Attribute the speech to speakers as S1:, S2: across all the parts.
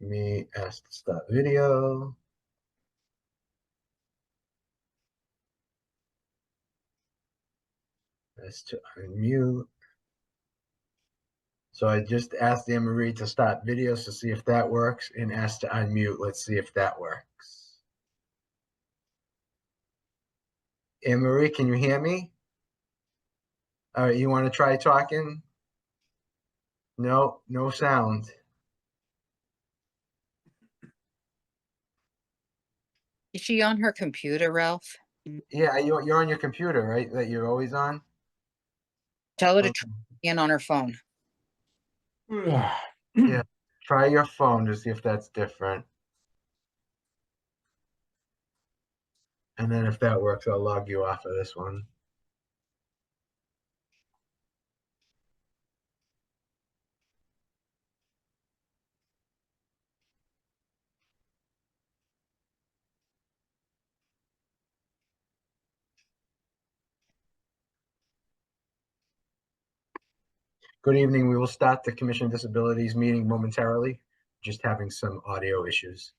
S1: me ask to start video. Ask to unmute. So I just asked Anne-Marie to start videos to see if that works, and asked to unmute. Let's see if that works. Anne-Marie, can you hear me? All right, you want to try talking? No, no sound.
S2: Is she on her computer, Ralph?
S1: Yeah, you're on your computer, right? That you're always on?
S2: Tell her to try in on her phone.
S1: Yeah, try your phone to see if that's different. And then if that works, I'll log you off of this one. Good evening. We will start the Commission on Disabilities meeting momentarily. Just having some audio issues.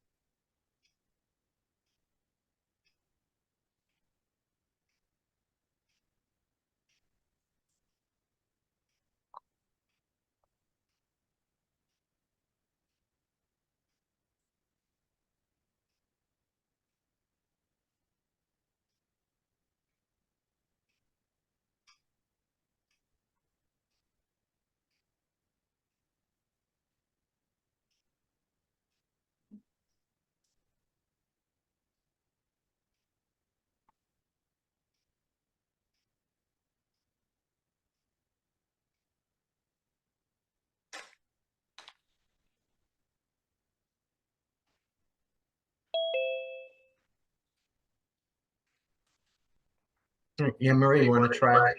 S1: Anne-Marie, you want to try?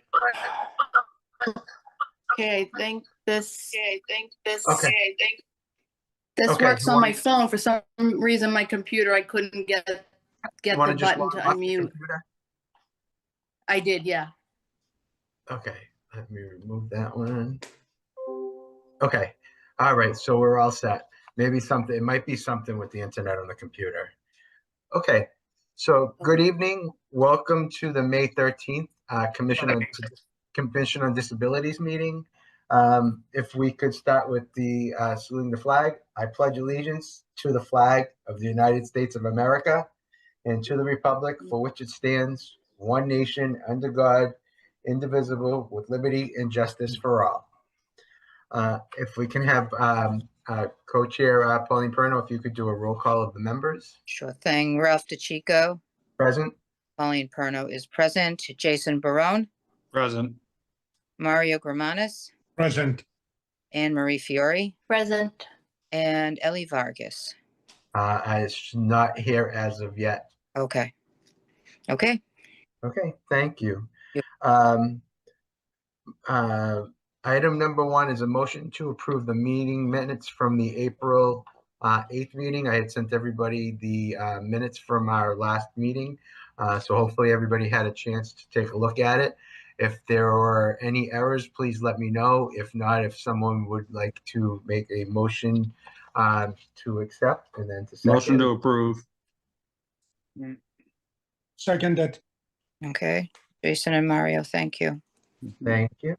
S3: Okay, I think this.
S1: Okay.
S3: This
S1: Okay,
S3: works
S1: you
S3: on
S1: want-
S3: my phone. For some reason, my computer, I couldn't get the
S1: You want to just
S3: button
S1: log
S3: to
S1: off the
S3: unmute.
S1: computer?
S3: I did, yeah.
S1: Okay, let me remove that one. Okay, all right, so we're all set. Maybe something, it might be something with the internet on the computer. Okay, so good evening. Welcome to the May 13th Commission on Disabilities meeting. If we could start with the saluting the flag. I pledge allegiance to the flag of the United States of America and to the republic for which it stands, one nation, under God, indivisible, with liberty and justice for all. If we can have co-chair Pauline Perno, if you could do a roll call of the members.
S2: Sure thing. Ralph DeChico.
S1: Present.
S2: Pauline Perno is present. Jason Barone.
S4: Present.
S2: Mario Gramanis.
S4: Present.
S2: Anne Marie Fiore.
S3: Present.
S2: And Ellie Vargas.
S1: Is not here as of yet.
S2: Okay. Okay.
S1: Okay, thank you.
S2: Yep.
S1: Item number 1 is a motion to approve the meeting minutes from the April 8th meeting. I had sent everybody the minutes from our last meeting. So hopefully everybody had a chance to take a look at it. If there are any errors, please let me know. If not, if someone would like to make a motion to accept and then to second.
S4: Motion to approve. Seconded.
S2: Okay. Jason and Mario, thank you.
S1: Thank you.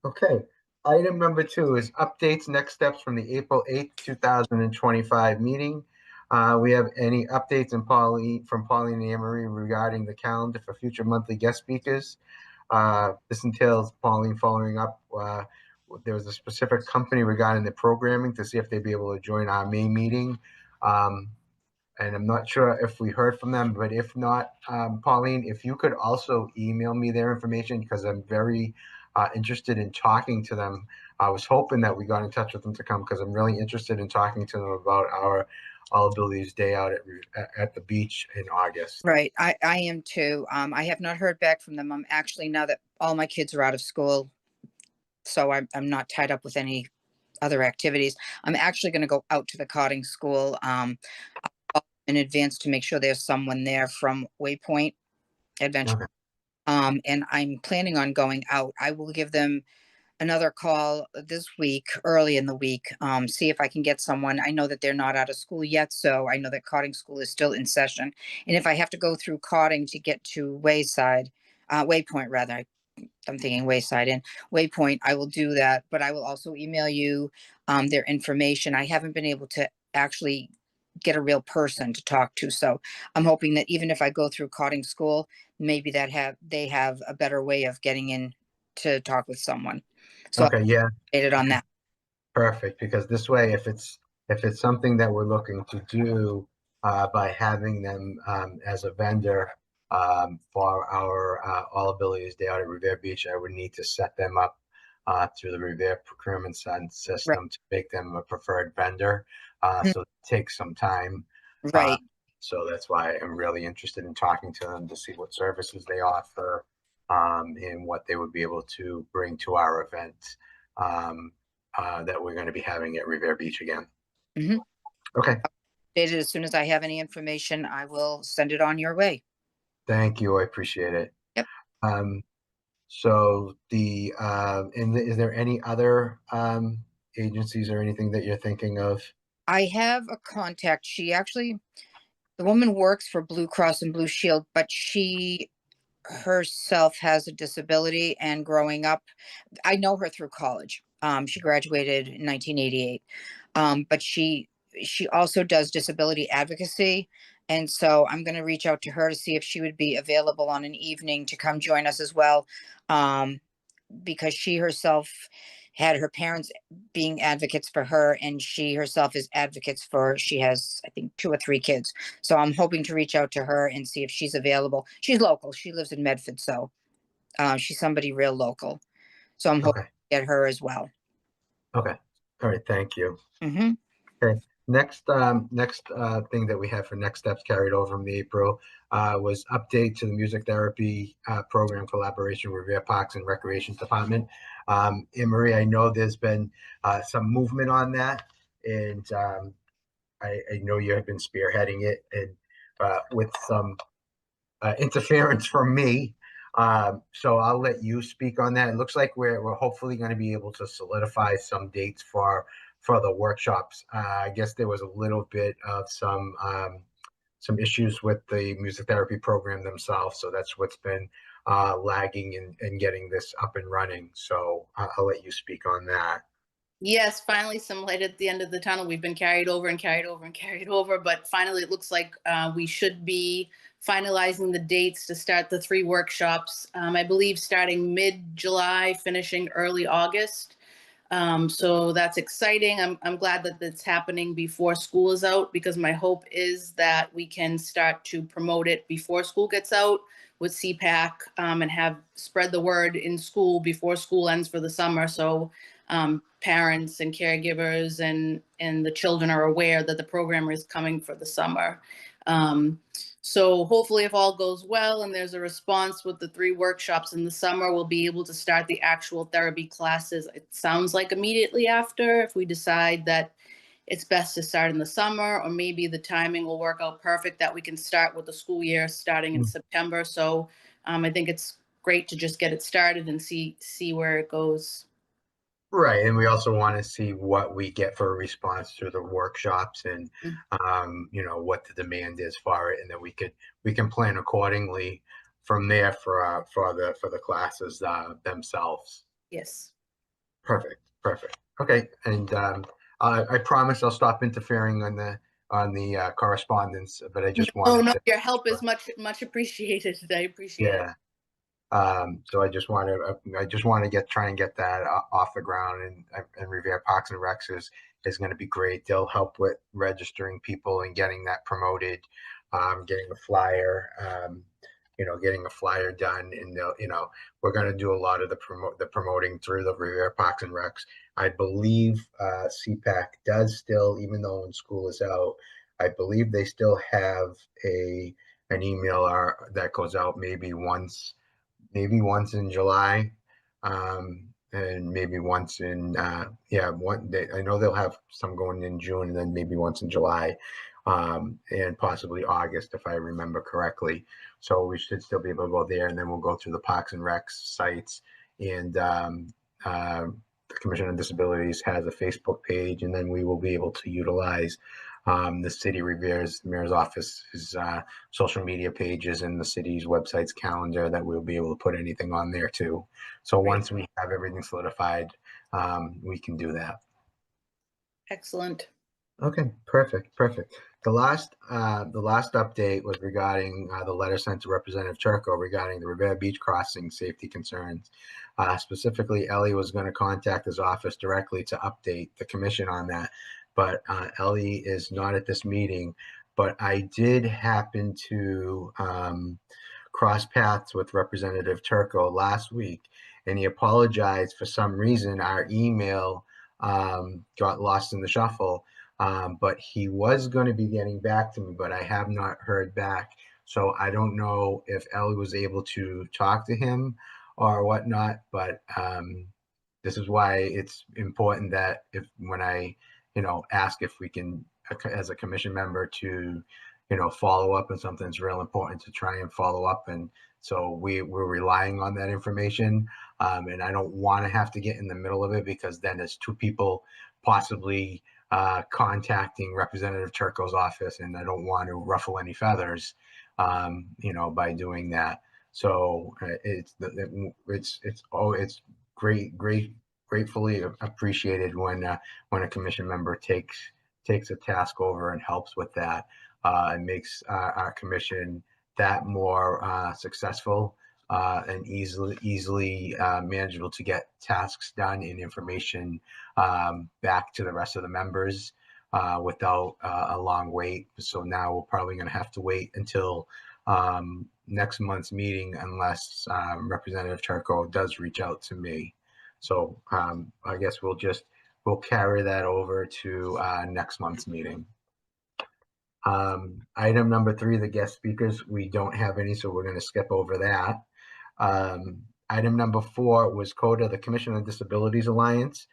S1: Okay, item number 2 is updates, next steps from the April 8th, 2025 meeting. We have any updates from Pauline and Anne-Marie regarding the calendar for future monthly guest speakers. This entails Pauline following up. There was a specific company regarding the programming to see if they'd be able to join our May meeting. And I'm not sure if we heard from them, but if not, Pauline, if you could also email me their information, because I'm very interested in talking to them. I was hoping that we got in touch with them to come because I'm really interested in talking to them about our All Abilities Day out at the beach in August.
S2: Right. I am too. I have not heard back from them. I'm actually, now that all my kids are out of school, so I'm not tied up with any other activities. I'm actually going to go out to the cotting school in advance to make sure there's someone there from Waypoint Adventure.
S1: Okay.
S2: And I'm planning on going out. I will give them another call this week, early in the week, see if I can get someone. I know that they're not out of school yet, so I know that cotting school is still in session. And if I have to go through cotting to get to Waypoint rather, I'm thinking Wayside and Waypoint, I will do that, but I will also email you their information. I haven't been able to actually get a real person to talk to, so I'm hoping that even if I go through cotting school, maybe they have a better way of getting in to talk with someone. So
S1: Okay, yeah,
S2: I updated on that.
S1: perfect. Because this way, if it's something that we're looking to do by having them as a vendor for our All Abilities Day out at Revere Beach, I would need to set them up through the Revere procurement
S2: Right.
S1: system to make them a preferred vendor.
S2: Mhm.
S1: So it takes some time. Uh,
S2: Right.
S1: so that's why I'm really interested in talking to them to see what services they offer and what they would be able to bring to our event that we're going to be having at Revere Beach again.
S2: Mhm.
S1: Okay,
S2: Updated as soon as I have any information, I will send it on your way.
S1: thank you. I appreciate it.
S2: Yep.
S1: Um, so is there any other agencies or anything that you're thinking of?
S2: I have a contact. The woman works for Blue Cross and Blue Shield, but she herself has a disability, and growing up, I know her through college. She graduated in 1988. But she also does disability advocacy. And so I'm going to reach out to her to see if she would be available on an evening to come join us as well. Um, because she herself had her parents being advocates for her, and she herself is advocates for, she has, I think, 2 or 3 kids. So I'm hoping to reach out to her and see if she's available. She's local. She lives in Medford. So she's somebody real local. So I'm hoping
S1: Okay,
S2: to get her as well.
S1: okay. All right, thank you.
S2: Hmm.
S1: Okay, next thing that we have for next steps carried over from the April was update to the music therapy program collaboration with Revere Parks and Recreation Department. And Marie, I know there's been some movement on that, and I know you have been spearheading it, and with some interference from me. So I'll let you speak on that. It looks like we're hopefully going to be able to solidify some dates for the workshops. I guess there was a little bit of some issues with the music therapy program themselves, so that's what's been lagging in getting this up and running. So I'll let you speak on that.
S3: Yes, finally some light at the end of the tunnel. We've been carried over and carried over and carried over, but finally it looks like we should be finalizing the dates to start the 3 workshops. I believe starting mid-July, finishing early August. So that's exciting. I'm glad that it's happening before school is out, because my hope is that we can start to promote it before school gets out with CPAC, and have spread the word in school before school ends for the summer. So parents and caregivers and the children are aware that the program is coming for the summer. So hopefully, if all goes well and there's a response with the 3 workshops in the summer, we'll be able to start the actual therapy classes. It sounds like immediately after, if we decide that it's best to start in the summer, or maybe the timing will work out perfect that we can start with the school year starting in September. So I think it's great to just get it started and see where it goes.
S1: Right, and we also want to see what we get for a response through the workshops, and what the demand is for it, and then we can plan accordingly from there for the classes themselves.
S3: Yes.
S1: Perfect, perfect. Okay, and I promise I'll stop interfering on the correspondence, but I just
S3: Oh
S1: wanted
S3: no,
S1: to,
S3: your help is much appreciated. I appreciate it.
S1: yeah. So I just want to try and get that off the ground, and Revere Parks and Recs is going to be great. They'll help with registering people and getting that promoted, getting a flyer, getting a flyer done, and we're going to do a lot of the promoting through the Revere Parks and Recs. I believe CPAC does still, even though when school is out, I believe they still have an email that goes out maybe once in July, and maybe once in I know they'll have some going in June, and then maybe once in July, and possibly August if I remember correctly. So we should still be able to go there, and then we'll go through the Parks and Recs sites and the Commission on Disabilities has a Facebook page, and then we will be able to utilize the city reviewers, the mayor's office's social media pages and the city's website's calendar, that we'll be able to put anything on there too. So once we have everything solidified, we can do that.
S3: Excellent.
S1: Okay, perfect. The last update was regarding the letter sent to Representative Turco regarding the Revere Beach crossing safety concerns. Specifically, Ellie was going to contact his office directly to update the commission on that, but Ellie is not at this meeting. But I did happen to cross paths with Representative Turco last week, and he apologized. For some reason, our email got lost in the shuffle. But he was going to be getting back to me, but I have not heard back. So I don't know if Ellie was able to talk to him or whatnot, but this is why it's important that when I, ask if we can, as a commission member, to, follow up on something, it's real important to try and follow up. And so we're relying on that information. And I don't want to have to get in the middle of it, because then there's two people possibly contacting Representative Turco's office, and I don't want to ruffle any feathers, by doing that. So it's gratefully appreciated when a commission member takes a task over and helps with that. It makes our commission that more successful and easily manageable to get tasks done and information back to the rest of the members without a long wait. So now we're probably going to have to wait until next month's meeting, unless Representative Turco does reach out to me. So I guess we'll carry that over to next month's meeting. Item number 3, the guest speakers, we don't have any, so we're going to skip over that. Item number 4 was CODA, the Commission on Disabilities Alliance.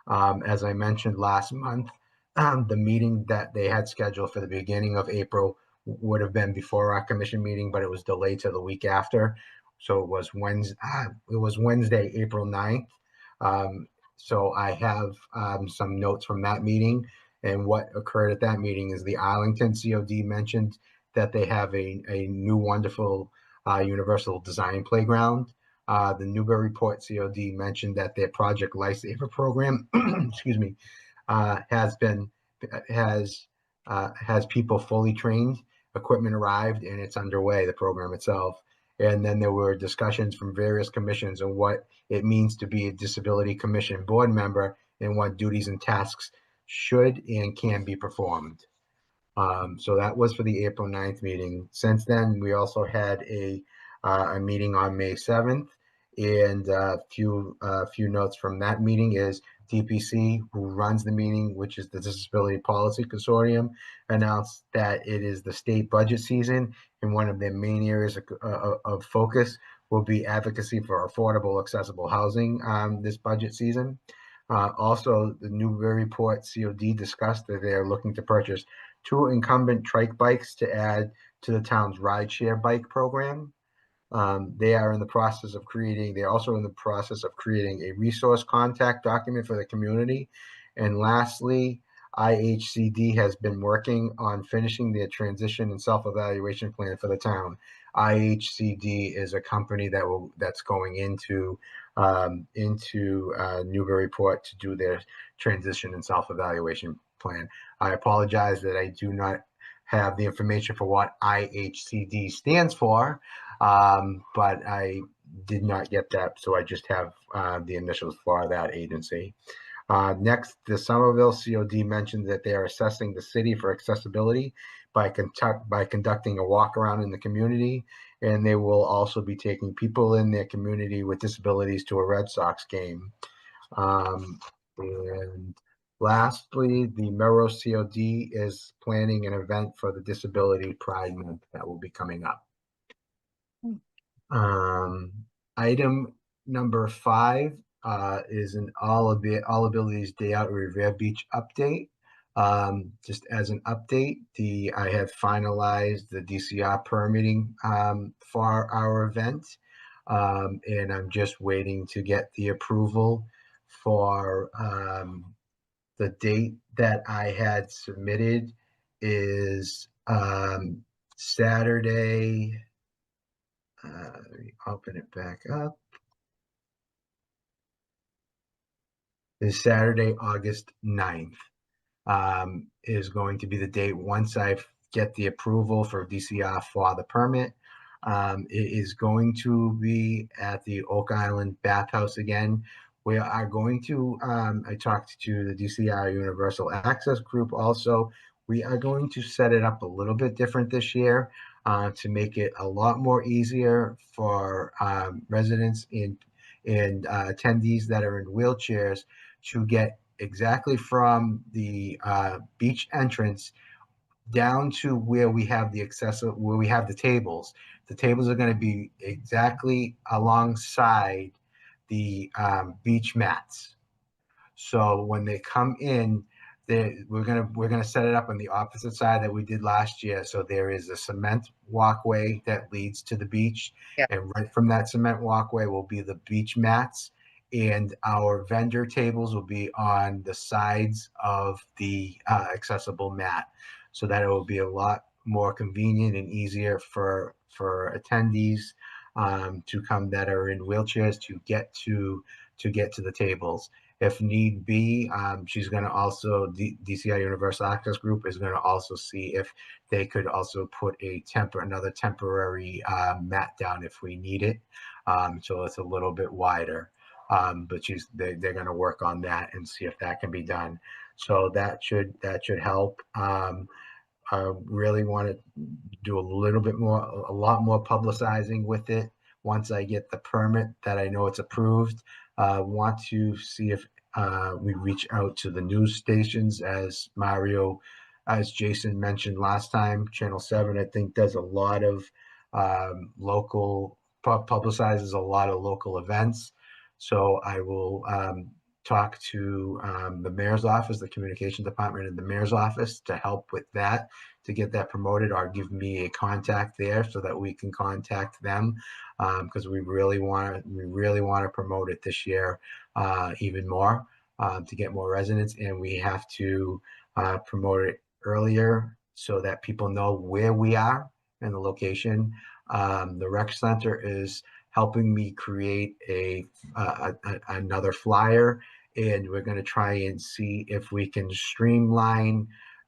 S1: As I mentioned last month, the meeting that they had scheduled for the beginning of April would have been before our commission meeting, but it was delayed to the week after. So it was Wednesday, April 9th. So I have some notes from that meeting. And what occurred at that meeting is the Arlington COD mentioned that they have a new wonderful universal design playground. The Newburyport COD mentioned that their Project Lifesaver program, excuse me, has people fully trained, equipment arrived, and it's underway, the program itself. And then there were discussions from various commissions on what it means to be a Disability Commission board member and what duties and tasks should and can be performed. So that was for the April 9th meeting. Since then, we also had a meeting on May 7th, and a few notes from that meeting is DPC, who runs the meeting, which is the Disability Policy Consortium, announced that it is the state budget season, and one of their main areas of focus will be advocacy for affordable, accessible housing this budget season. Also, the Newburyport COD discussed that they are looking to purchase 2 incumbent trike bikes to add to the town's rideshare bike program. They are also in the process of creating a resource contact document for the community. And lastly, IHCD has been working on finishing their transition and self-evaluation plan for the town. IHCD is a company that's going into Newburyport to do their transition and self-evaluation plan. I apologize that I do not have the information for what IHCD stands for, but I did not get that, so I just have the initials for that agency. Next, the Somerville COD mentioned that they are assessing the city for accessibility by conducting a walk around in the community, and they will also be taking people in their community with disabilities to a Red Sox game. And lastly, the Melrose COD is planning an event for the Disability Pride Month that will be coming up. Item number 5 is an All Abilities Day Out Revere Beach update. Just as an update, I have finalized the DCR permitting for our event, and I'm just waiting to get the approval for the date that I had submitted is Saturday. Let me open it back up. Is Saturday, August 9th. Is going to be the date once I get the approval for DCR for the permit. It is going to be at the Oak Island Bathhouse again. We are going to, I talked to the DCR Universal Access Group also. We are going to set it up a little bit different this year to make it a lot more easier for residents and attendees that are in wheelchairs to get exactly from the beach entrance down to where we have the where we have the tables. The tables are going to be exactly alongside the beach mats. So when they come in, we're gonna set it up on the opposite side that we did last year. So there is a cement walkway that leads to the beach,
S2: Yeah.
S1: and right from that cement walkway will be the beach mats, and our vendor tables will be on the sides of the accessible mat, so that it will be a lot more convenient and easier for attendees to come that are in wheelchairs to get to the tables. If need be, she's going to also, DCI Universal Access Group is going to also see if they could also put another temporary mat down if we need it. So it's a little bit wider. But they're going to work on that and see if that can be done. So that should help. I really want to do a lot more publicizing with it once I get the permit that I know it's approved. Want to see if we reach out to the news stations as Jason mentioned last time. Channel 7, I think, does a lot of publicizes a lot of local events. So I will talk to the mayor's office, the communication department in the mayor's office to help with that, to get that promoted, or give me a contact there so that we can contact them, because we really want to promote it this year even more, to get more residents, and we have to promote it earlier so that people know where we are and the location. The rec center is helping me create another flyer, and we're going to try and see if we can streamline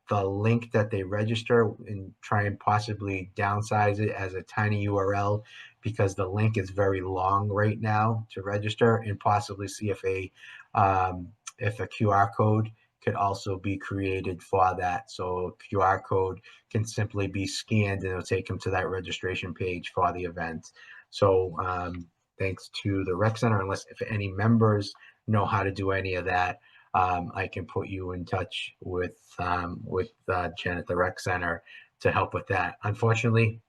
S1: the link that they register and try and possibly downsize it as a tiny URL, because the link is very long right now to register, and possibly see if a QR code could also be created for that. So QR code can simply be scanned and it'll take them to that registration page for the event. So thanks to the rec center, unless if any members know how to do any of that, I can put you in touch with Jen at the rec center to help with that. Unfortunately,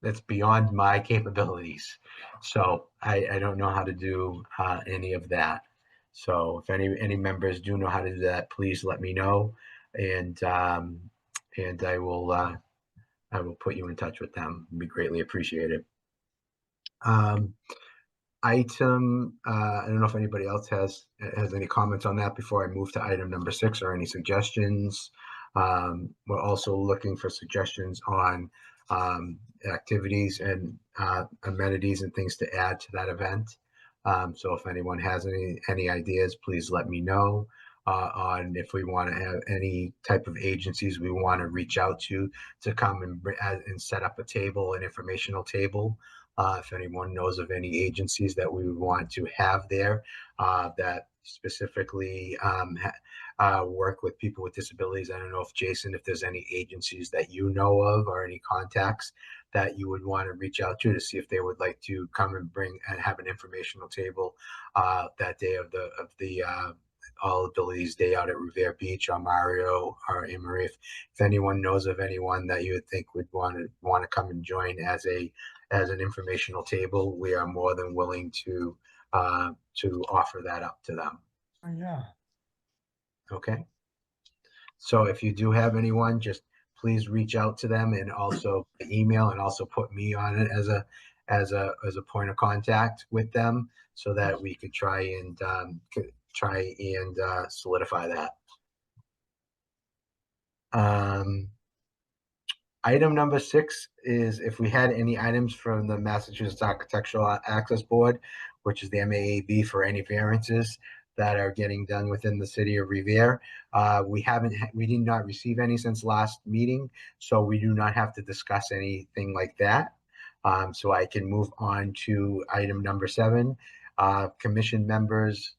S1: that's beyond my capabilities, so I don't know how to do any of that. So if any members do know how to do that, please let me know, and I will put you in touch with them. It'd be greatly appreciated. Item, I don't know if anybody else has any comments on that before I move to item number 6, or any suggestions. We're also looking for suggestions on activities and amenities and things to add to that event. So if anyone has any ideas, please let me know on if we want to have any type of agencies we want to reach out to come and set up a table, an informational table. If anyone knows of any agencies that we would want to have there that specifically work with people with disabilities. I don't know if Jason, if there's any agencies that you know of or any contacts that you would want to reach out to see if they would like to come and bring and have an informational table that day of the All Abilities Day out at Revere Beach, or Mario or Emery. If anyone knows of anyone that you would think would want to come and join as an informational table, we are more than willing to offer that up to them.
S4: Yeah.
S1: Okay. So if you do have anyone, just please reach out to them, and also email, and also put me on it as a point of contact with them, so that we could try and try and solidify that. Item number 6 is if we had any items from the Massachusetts Architectural Access Board, which is the MAAB, for any variances that are getting done within the city of Revere. We did not receive any since last meeting, so we do not have to discuss anything like that. So I can move on to item number 7, commission members,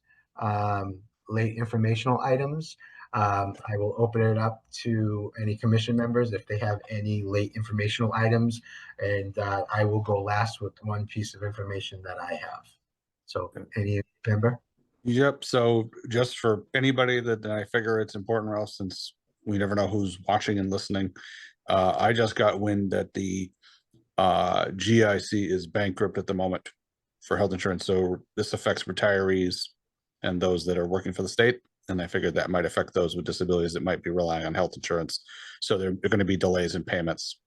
S1: late informational items. I will open it up to any commission members if they have any late informational items, and I will go last with one piece of information that I have. So any member?
S4: Yep. So just for anybody that I figure it's important, Ralph, since we never know who's watching and listening. I just got wind that the GIC is bankrupt at the moment for health insurance. So this affects retirees and those that are working for the state. And I figured that might affect those with disabilities that might be relying on health insurance. So there are going to be delays in payments,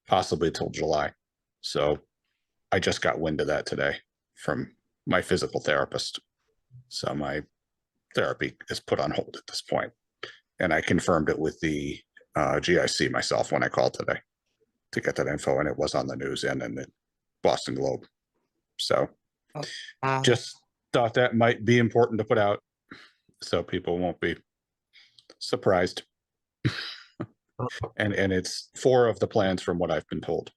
S4: possibly till July. So I just got wind of that today from my physical therapist. So my therapy is put on hold at this point. And I confirmed it with the GIC myself when I called today to get that info, and it was on the news and in the Boston Globe. So just thought that might be important to put out so people won't be surprised. and it's 4 of the plans from what I've been told.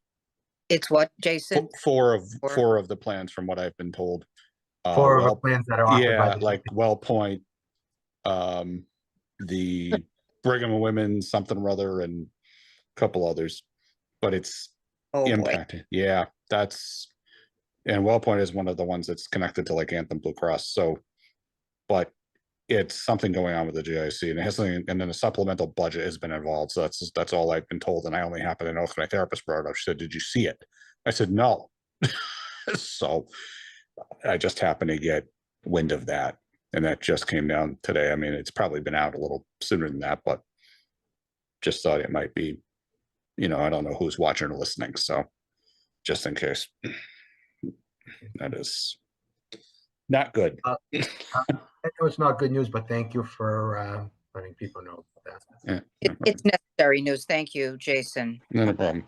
S2: It's what, Jason?
S4: Four of the plans from what I've been told.
S1: 4 of the plans that are offered by the
S4: like Well Point, the Brigham and Women, something or other, and a couple others. But it's impacted. Yeah, and Well Point is one of the ones that's connected to like Anthem Blue Cross. So, but it's something going on with the GIC, and it has something, and then a supplemental budget has been involved. So that's all I've been told, and I only happen to know if my therapist brought it up. She said, "Did you see it?" I said, "No." So I just happened to get wind of that, and that just came down today. I mean, it's probably been out a little sooner than that, but just thought it might be, I don't know who's watching or listening, so just in case. That is not good.
S1: I know it's not good news, but thank you for letting people know about that.
S4: Yeah,
S2: It's necessary news. Thank you, Jason.
S4: not a problem.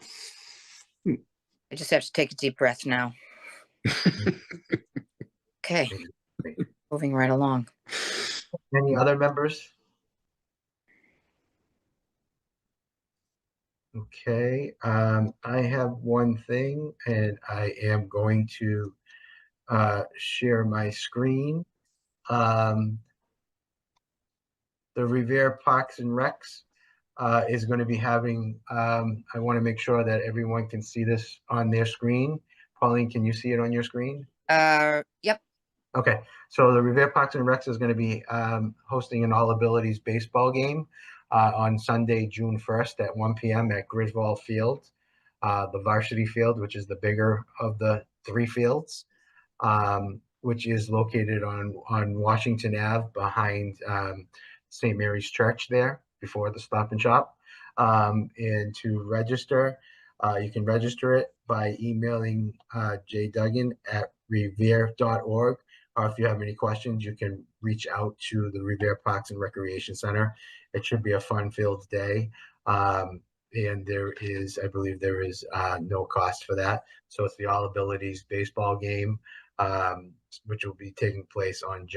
S2: I just have to take a deep breath now. Okay, moving right along.
S1: Any other members? Okay, I have one thing, and I am going to share my screen. The Revere Parks and Recs is going to be having, I want to make sure that everyone can see this on their screen. Pauline, can you see it on your screen?
S2: Yep.
S1: Okay, so the Revere Parks and Recs is going to be hosting an All Abilities baseball game on Sunday, June 1st at 1 p.m. at Griswold Field, the varsity field, which is the bigger of the 3 fields, which is located on Washington Ave behind St. Mary's Church there before the Stop and Shop. And to register, you can register it by emailing jduggan@revere.org. Or if you have any questions, you can reach out to the Revere Parks and Recreation Center. It should be a fun-filled day. And there is, I believe there is no cost for that. So it's the All Abilities baseball game, which will be taking place on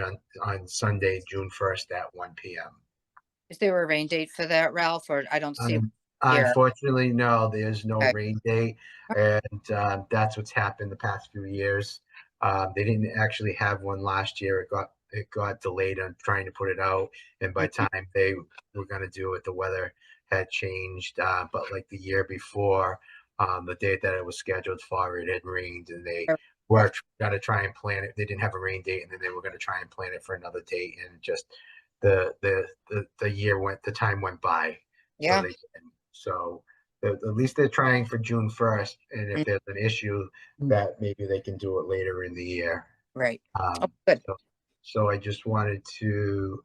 S1: Sunday, June 1st at 1 p.m.
S2: Is there a rain date for that, Ralph? Or I don't see it here.
S1: Unfortunately, no, there's no rain date. And that's what's happened the past few years. They didn't actually have one last year. It got delayed on trying to put it out. And by the time they were going to do it, the weather had changed. But like the year before, the date that it was scheduled for, it had rained, and they were going to try and plan it. They didn't have a rain date, and then they were going to try and plan it for another date. And just the time went by.
S2: Yeah.
S1: So at least they're trying for June 1st. And if there's an issue, that maybe they can do it later in the year.
S2: Right. Good.
S1: So I just wanted to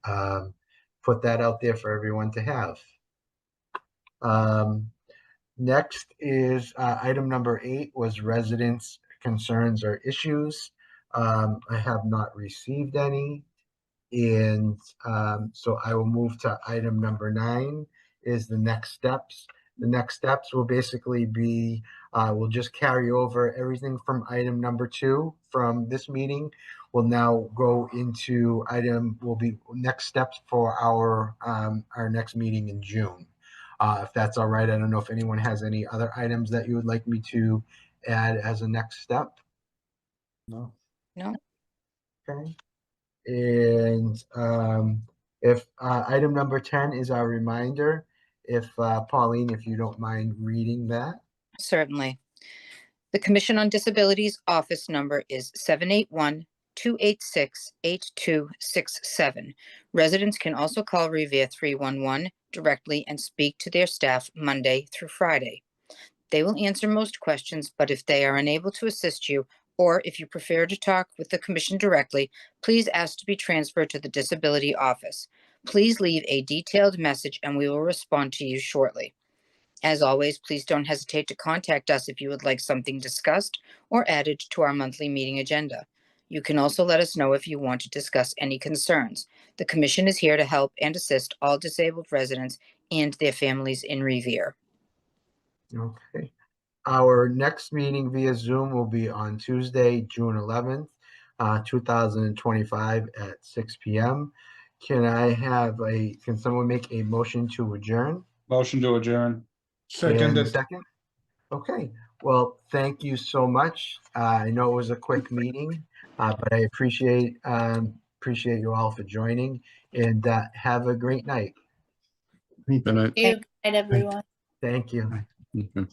S1: put that out there for everyone to have. Next is item number 8 was residents' concerns or issues. I have not received any. And so I will move to item number 9 is the next steps. The next steps will basically be, we'll just carry over everything from item number 2 from this meeting. We'll now go into will be next steps for our next meeting in June. If that's all right, I don't know if anyone has any other items that you would like me to add as a next step.
S4: No.
S2: No,
S1: Okay. And if item number 10 is our reminder, if Pauline, if you don't mind reading that.
S2: certainly. The Commission on Disabilities office number is 781-286-8267. Residents can also call Revere 311 directly and speak to their staff Monday through Friday. They will answer most questions, but if they are unable to assist you, or if you prefer to talk with the Commission directly, please ask to be transferred to the Disability Office. Please leave a detailed message and we will respond to you shortly. As always, please don't hesitate to contact us if you would like something discussed or added to our monthly meeting agenda. You can also let us know if you want to discuss any concerns. The Commission is here to help and assist all disabled residents and their families in Revere.
S1: Okay. Our next meeting via Zoom will be on Tuesday, June 11th, 2025 at 6 p.m. Can someone make a motion to adjourn?
S4: Motion to adjourn.
S1: And second? Okay, well, thank you so much. I know it was a quick meeting, but I appreciate you all for joining, and have a great night.
S4: Good night.
S3: Good night, everyone.
S1: Thank you.
S4: Mhm.